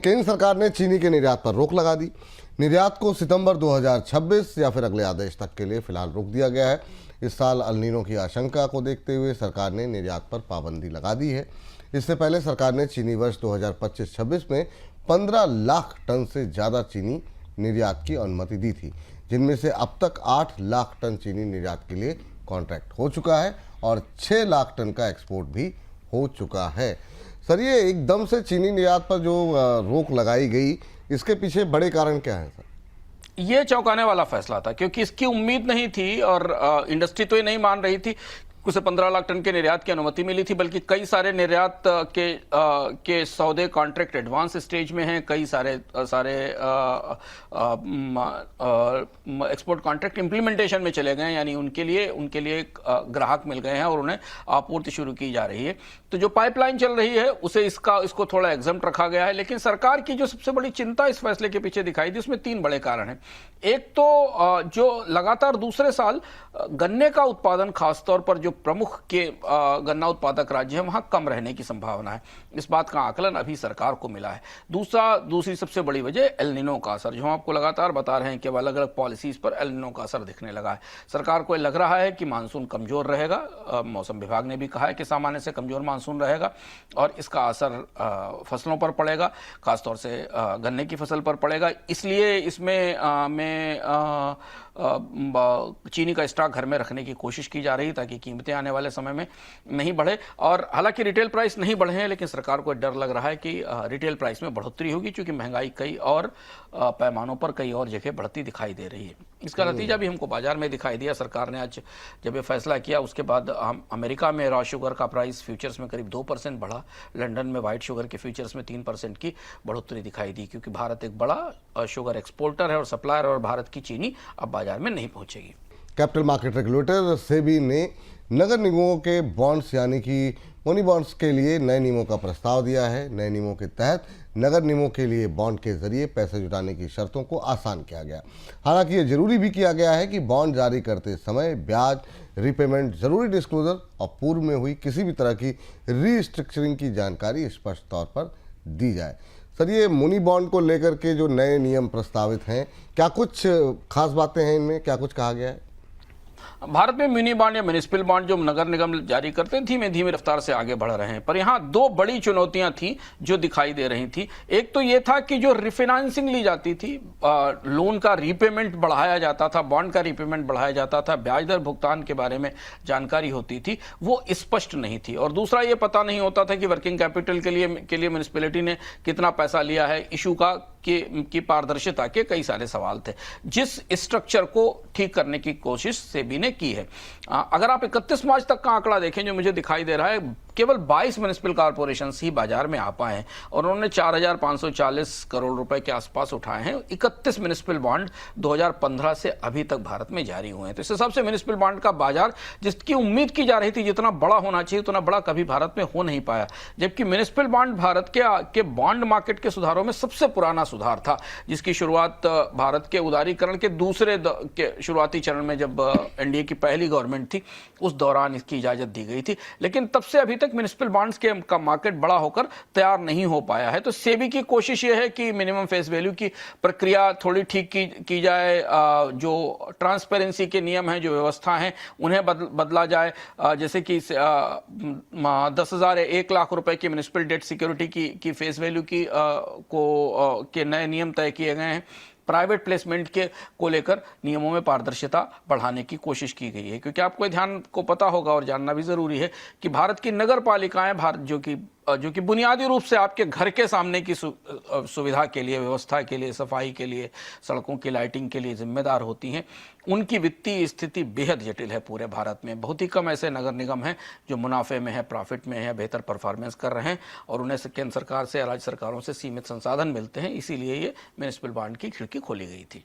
केंद्र सरकार ने चीनी के निर्यात पर रोक लगा दी। निर्यात को सितंबर 2026 या फिर अगले आदेश तक के लिए फिलहाल रोक दिया गया है। इस साल अल नीनो की आशंका को देखते हुए सरकार ने निर्यात पर पाबंदी लगा दी है। इससे पहले सरकार ने चीनी वर्ष 2025-26 में 15 लाख टन से ज़्यादा चीनी निर्यात की अनुमति दी थी, जिनमें से अब तक 8 लाख टन चीनी निर्यात के लिए कॉन्ट्रैक्ट हो चुका है और 6 लाख टन का एक्सपोर्ट भी हो चुका है। सर, ये एकदम से चीनी निर्यात पर जो रोक लगाई गई, इसके पीछे बड़े कारण क्या हैं सर? ये चौंकाने वाला फैसला था, क्योंकि इसकी उम्मीद नहीं थी और इंडस्ट्री तो ये नहीं मान रही थी। उसे 15 लाख टन के निर्यात की अनुमति मिली थी, बल्कि कई सारे निर्यात के सौदे कॉन्ट्रैक्ट एडवांस स्टेज में हैं, कई सारे एक्सपोर्ट कॉन्ट्रैक्ट इंप्लीमेंटेशन में चले गए, यानी उनके लिए ग्राहक मिल गए हैं और उन्हें आपूर्ति शुरू की जा रही है। तो जो पाइपलाइन चल रही है उसे इसको थोड़ा एग्जम्प्ट रखा गया है। लेकिन सरकार की जो सबसे बड़ी चिंता इस फैसले के पीछे दिखाई दी, उसमें 3 बड़े कारण हैं। एक तो जो लगातार दूसरे साल गन्ने का उत्पादन, खासतौर पर जो प्रमुख के गन्ना उत्पादक राज्य हैं, वहां कम रहने की संभावना है। इस बात का आकलन अभी सरकार को मिला है। दूसरी सबसे बड़ी वजह एल नीनो का असर, जो हम आपको लगातार बता रहे हैं कि अलग अलग पॉलिसीज पर एल नीनो का असर दिखने लगा है। सरकार को लग रहा है कि मानसून कमजोर रहेगा। मौसम विभाग ने भी कहा है कि सामान्य से कमजोर मानसून रहेगा और इसका असर फसलों पर पड़ेगा, खासतौर से गन्ने की फसल पर पड़ेगा। इसलिए इसमें चीनी का स्टॉक घर में रखने की कोशिश की जा रही है ताकि कीमतें आने वाले समय में नहीं बढ़े। और हालांकि रिटेल प्राइस नहीं बढ़े हैं, लेकिन सरकार को डर लग रहा है कि रिटेल प्राइस में बढ़ोतरी होगी, क्योंकि महंगाई कई और पैमानों पर कई और जगह बढ़ती दिखाई दे रही है। इसका नतीजा भी हमको बाजार में दिखाई दिया। सरकार ने आज जब ये फैसला किया, उसके बाद अमेरिका में रॉ शुगर का प्राइस फ्यूचर्स में करीब 2% बढ़ा। लंदन में व्हाइट शुगर के फ्यूचर्स में 3% की बढ़ोतरी दिखाई दी, क्योंकि भारत एक बड़ा शुगर एक्सपोर्टर है और सप्लायर, और भारत की चीनी अब बाजार में नहीं पहुंचेगी। कैपिटल मार्केट रेगुलेटर सेबी ने नगर निगमों के बॉन्ड्स यानी कि मनी बॉन्ड्स के लिए नए नियमों का प्रस्ताव दिया है। नए नियमों के तहत नगर निगमों के लिए बॉन्ड के जरिए पैसे जुटाने की शर्तों को आसान किया गया। हालांकि ये जरूरी भी किया गया है कि बॉन्ड जारी करते समय ब्याज, रीपेमेंट, जरूरी डिस्क्लोजर और पूर्व में हुई किसी भी तरह की रीस्ट्रक्चरिंग की जानकारी स्पष्ट तौर पर दी जाए। सर, ये मुनी बॉन्ड को लेकर के जो नए नियम प्रस्तावित हैं, क्या कुछ खास बातें हैं इनमें, क्या कुछ कहा गया है? भारत में म्यूनि बॉन्ड या म्युनिसिपल बॉन्ड जो नगर निगम जारी करते हैं, धीमे धीमे रफ्तार से आगे बढ़ रहे हैं। पर यहाँ 2 बड़ी चुनौतियां थी जो दिखाई दे रही थी। एक तो ये था कि जो रिफाइनेंसिंग ली जाती थी, लोन का रीपेमेंट बढ़ाया जाता था, बॉन्ड का रीपेमेंट बढ़ाया जाता था, ब्याज दर भुगतान के बारे में जानकारी होती थी, वो स्पष्ट नहीं थी। और दूसरा ये पता नहीं होता था कि वर्किंग कैपिटल के लिए म्युनिसिपैलिटी ने कितना पैसा लिया है। इशू की पारदर्शिता के कई सारे सवाल थे, जिस स्ट्रक्चर को ठीक करने की कोशिश सेबी ने की है। अगर आप 31 मार्च तक का आंकड़ा देखें, जो मुझे दिखाई दे रहा है, केवल 22 म्युनिसिपल कॉर्पोरेशन ही बाजार में आ पाए हैं और उन्होंने 4,540 करोड़ रुपए के आसपास उठाए हैं। 31 म्युनिसिपल बॉन्ड 2015 से अभी तक भारत में जारी हुए हैं। तो इस हिसाब से म्युनिसिपल बॉन्ड का बाजार, जिसकी उम्मीद की जा रही थी जितना बड़ा होना चाहिए, उतना बड़ा कभी भारत में हो नहीं पाया। जबकि म्युनिसिपल बॉन्ड भारत के बॉन्ड मार्केट के सुधारों में सबसे पुराना सुधार था, जिसकी शुरुआत भारत के उदारीकरण के दूसरे के शुरुआती चरण में, जब एनडीए की पहली गवर्नमेंट थी, उस दौरान इसकी इजाजत दी गई थी। लेकिन तब से अभी तक म्युनिसिपल बॉन्ड्स का मार्केट बड़ा होकर तैयार नहीं हो पाया है। तो सेबी की कोशिश यह है कि मिनिमम फेस वैल्यू की प्रक्रिया थोड़ी ठीक की जाए, जो ट्रांसपेरेंसी के नियम हैं, जो व्यवस्था हैं, उन्हें बदला जाए। जैसे कि 10,000 या 1 लाख रुपए की म्युनिसिपल डेट सिक्योरिटी की फेस वैल्यू के नए नियम तय किए गए हैं। प्राइवेट प्लेसमेंट को लेकर नियमों में पारदर्शिता बढ़ाने की कोशिश की गई है, क्योंकि आपको ध्यान को पता होगा और जानना भी जरूरी है कि भारत की नगर पालिकाएं, जो कि बुनियादी रूप से आपके घर के सामने की सुविधा के लिए, व्यवस्था के लिए, सफाई के लिए, सड़कों की लाइटिंग के लिए जिम्मेदार होती हैं, उनकी वित्तीय स्थिति बेहद जटिल है। पूरे भारत में बहुत ही कम ऐसे नगर निगम हैं जो मुनाफे में है, प्रॉफिट में है, बेहतर परफॉर्मेंस कर रहे हैं, और उन्हें केंद्र सरकार से, राज्य सरकारों से सीमित संसाधन मिलते हैं। इसीलिए ये म्युनिसिपल बॉन्ड की खिड़की खोली गई थी।